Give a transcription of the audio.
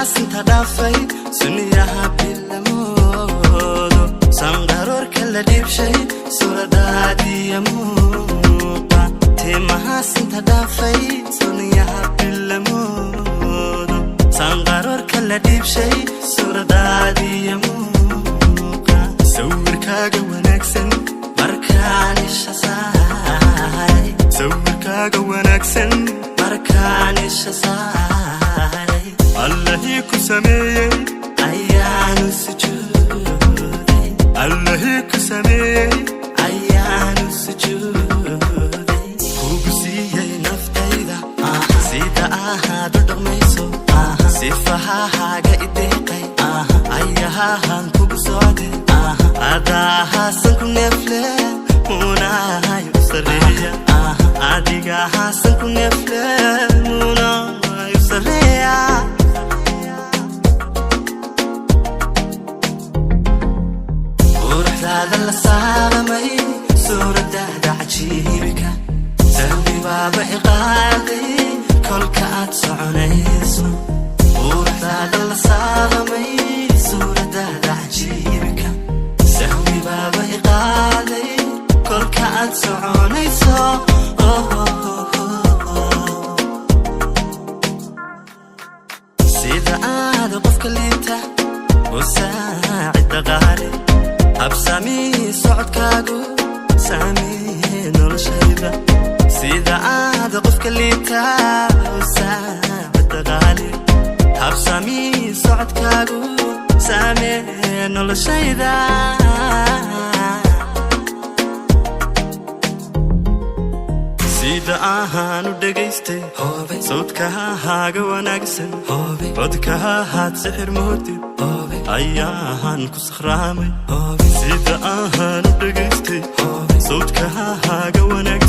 maxaasinta dhaafay sunniyaha bilamoodo sanqaroorka la dhiibshay suuradaadiya muuqa tii maxaasinta dhaafay sunniyaha bilamoodo sanqaroorka la dhiibshay suuradaadiya muuqa sawirkaaga wanaagsan markaan isha saaray sawirkaaga wanaagsan markaan isha saaray allahii ku sameeyey ayaanu sujuuday allahii ku sameeyey ayaanu sujuuday kugu siiyey naftayda sida ahaad u dhaqmayso sifahahaaga ideeqay ayahaan kugu socday adahaasan ku neefle munahay u sareeya adiga haasan ku neefle munahay u sareeya quruxdaada la saaramay suuradaada cajiibka sahwi baaba iqaaday kolka aad soconayso quruxdaada la saaramay suuradaada cajiibka sahwi baaba iqaaday kolka aad soconayso sida aad qofka liita u saacida qaali habsami socodkaagu saamee noloshayda sida aad qofka liita u saacida qaali habsami socodkaagu saamee noloshayda sida ahaan u dhagaystay sawdkahaaga wanaagsan codkahaad sixir moodid ayaahan ku sakhraamay sida ahaan u dhagaystay sawdkahaaga wanaagsan